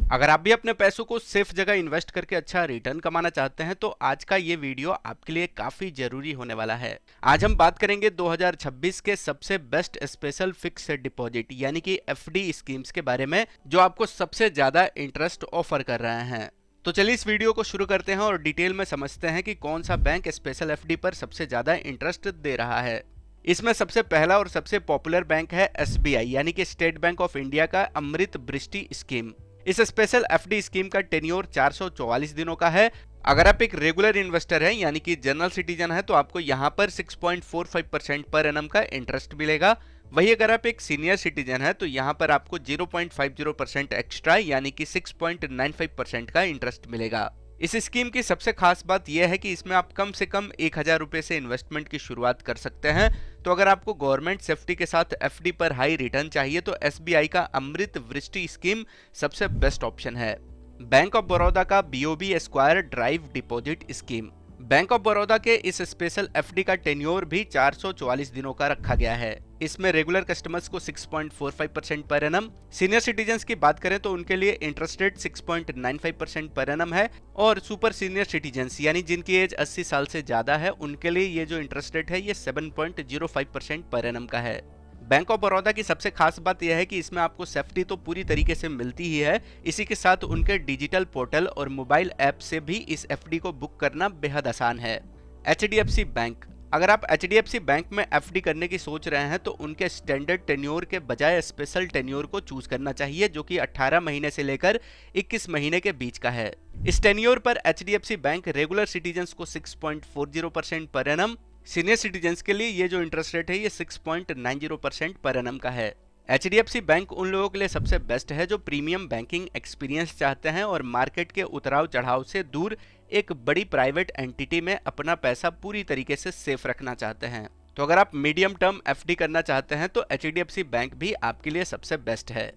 अगर आप भी अपने पैसों को सेफ जगह इन्वेस्ट करके अच्छा रिटर्न कमाना चाहते हैं तो आज का ये वीडियो आपके लिए काफी जरूरी होने वाला है। आज हम बात करेंगे 2026 के सबसे बेस्ट स्पेशल फिक्स डिपॉजिट यानी कि एफडी स्कीम्स के बारे में जो आपको सबसे ज्यादा इंटरेस्ट ऑफर कर रहे हैं। तो चलिए इस वीडियो को शुरू करते हैं और डिटेल में समझते हैं कि कौन सा बैंक स्पेशल एफडी पर सबसे ज्यादा इंटरेस्ट दे रहा है। इसमें सबसे पहला और सबसे पॉपुलर बैंक है एसबीआई यानी कि स्टेट बैंक ऑफ इंडिया का अमृत वृष्टि स्कीम। इस स्पेशल एफडी स्कीम का टेन्योर 444 दिनों का है। अगर आप एक रेगुलर इन्वेस्टर हैं यानी कि जनरल सिटीजन है तो आपको यहाँ पर 6.45% पर एनम का इंटरेस्ट मिलेगा। वही अगर आप एक सीनियर सिटीजन है तो यहाँ पर आपको 0.50% एक्स्ट्रा यानी कि 6.95% का इंटरेस्ट मिलेगा। इस स्कीम की सबसे खास बात यह है कि इसमें आप कम से कम 1000 रुपए से इन्वेस्टमेंट की शुरुआत कर सकते हैं। तो अगर आपको गवर्नमेंट सेफ्टी के साथ एफडी पर हाई रिटर्न चाहिए तो एसबीआई का अमृत वृष्टि स्कीम सबसे बेस्ट ऑप्शन है। बैंक ऑफ बड़ौदा का BOB square drive deposit scheme. Bank of Baroda के इस स्पेशल एफडी का टेन्योर भी 444 दिनों का रखा गया है। इसमें रेगुलर कस्टमर्स को 6.45% पर एनम, सीनियर सिटीजन्स की बात करें तो उनके लिए इंटरेस्ट रेट 6.95% पर एनम है और सुपर सीनियर सिटीजन्स यानी जिनकी एज 80 साल से ज्यादा है उनके लिए ये जो इंटरेस्ट रेट है ये 7.05% पर एनम का है। बैंक ऑफ बड़ौदा की सबसे खास बात यह है कि इसमें आपको सेफ्टी तो पूरी तरीके से मिलती ही है, इसी के साथ उनके डिजिटल पोर्टल और मोबाइल ऐप से भी इस एफडी को बुक करना बेहद आसान है। HDFC bank. अगर आप एचडीएफसी बैंक में एफडी करने की सोच रहे हैं तो उनके स्टैंडर्ड टेन्योर के बजाय स्पेशल टेन्योर को चूज करना चाहिए जो कि 18 महीने से लेकर 21 महीने के बीच का है। इस टेन्योर पर एचडीएफसी बैंक रेगुलर सिटीजन्स को 6.40% पर एनम, सीनियर सिटीजन्स के लिए ये जो इंटरेस्ट रेट है ये 6.90% पर एनम का है। एचडीएफसी बैंक उन लोगों के लिए सबसे बेस्ट है जो प्रीमियम बैंकिंग एक्सपीरियंस चाहते हैं और मार्केट के उतराव चढ़ाव से दूर एक बड़ी प्राइवेट एंटिटी में अपना पैसा पूरी तरीके से सेफ रखना चाहते हैं। तो अगर आप मीडियम टर्म एफडी करना चाहते हैं तो एचडीएफसी बैंक भी आपके लिए सबसे बेस्ट है।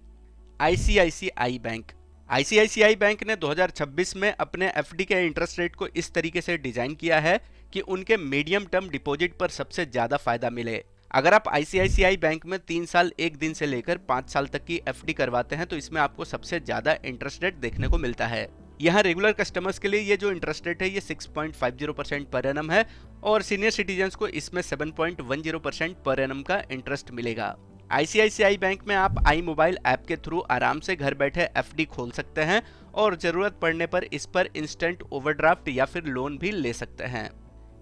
ICICI bank. आईसीआईसीआई बैंक ने 2026 में अपने एफडी के इंटरेस्ट रेट को इस तरीके से डिजाइन किया है कि उनके मीडियम टर्म डिपॉजिट पर सबसे ज्यादा फायदा मिले। अगर आप आईसीआईसीआई बैंक में 3 साल 1 दिन से लेकर 5 साल तक की एफडी करवाते हैं तो इसमें आपको सबसे ज्यादा इंटरेस्ट रेट देखने को मिलता है। यहाँ रेगुलर कस्टमर्स के लिए ये जो इंटरेस्ट रेट है ये 6.50% पर एनम है और सीनियर सिटीजन्स को इसमें 7.10% पर एनम का इंटरेस्ट मिलेगा। आईसीआईसीआई बैंक में आप आई मोबाइल ऐप के थ्रू आराम से घर बैठे एफडी खोल सकते हैं और जरूरत पड़ने पर इस पर इंस्टेंट ओवरड्राफ्ट या फिर लोन भी ले सकते हैं।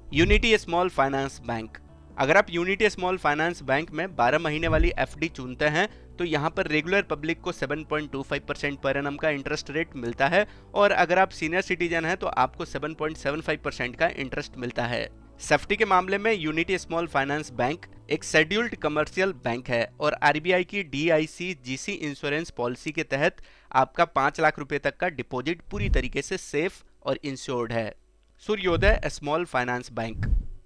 Unity small finance bank. अगर आप यूनिटी स्मॉल फाइनेंस बैंक में 12 महीने वाली एफडी चुनते हैं तो यहाँ पर रेगुलर पब्लिक को 7.25% पर एनम का इंटरेस्ट रेट मिलता है और अगर आप सीनियर सिटीजन हैं तो आपको 7.75% का इंटरेस्ट मिलता है। सेफ्टी के मामले में यूनिटी स्मॉल फाइनेंस बैंक एक शेड्यूल्ड कमर्शियल बैंक है और आरबीआई की DICGC इंश्योरेंस पॉलिसी के तहत आपका 5 लाख रुपए तक का डिपॉजिट पूरी तरीके से सेफ और इंश्योर्ड है। सूर्योदय स्मॉल फाइनेंस बैंक।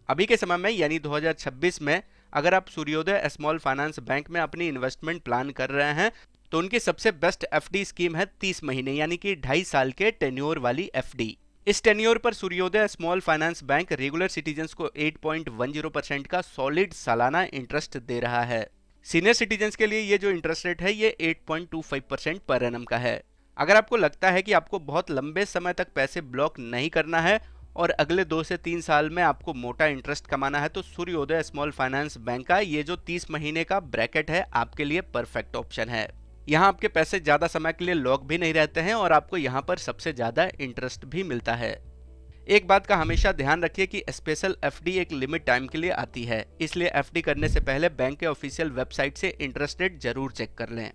अभी के समय में यानी 2026 में अगर आप सूर्योदय स्मॉल फाइनेंस बैंक में अपनी इन्वेस्टमेंट प्लान कर रहे हैं तो उनकी सबसे बेस्ट एफडी स्कीम है 30 महीने यानी कि 2.5 साल के टेन्योर वाली एफडी। इस टेन्योर पर सूर्योदय small finance bank regular citizens को 8.10% का सॉलिड सालाना इंटरेस्ट दे रहा है। सीनियर सिटीजन्स के लिए ये जो इंटरेस्ट रेट है ये 8.25% पर एनम का है। अगर आपको लगता है कि आपको बहुत लंबे समय तक पैसे ब्लॉक नहीं करना है और अगले 2 से 3 साल में आपको मोटा इंटरेस्ट कमाना है तो सूर्योदय स्मॉल फाइनेंस बैंक का ये जो 30 महीने का ब्रैकेट है आपके लिए परफेक्ट ऑप्शन है। यहाँ आपके पैसे ज्यादा समय के लिए लॉक भी नहीं रहते हैं और आपको यहाँ पर सबसे ज्यादा इंटरेस्ट भी मिलता है। एक बात का हमेशा ध्यान रखिए कि स्पेशल एफडी एक लिमिट टाइम के लिए आती है, इसलिए एफडी करने से पहले बैंक के ऑफिशियल वेबसाइट से इंटरेस्ट रेट जरूर चेक कर लें।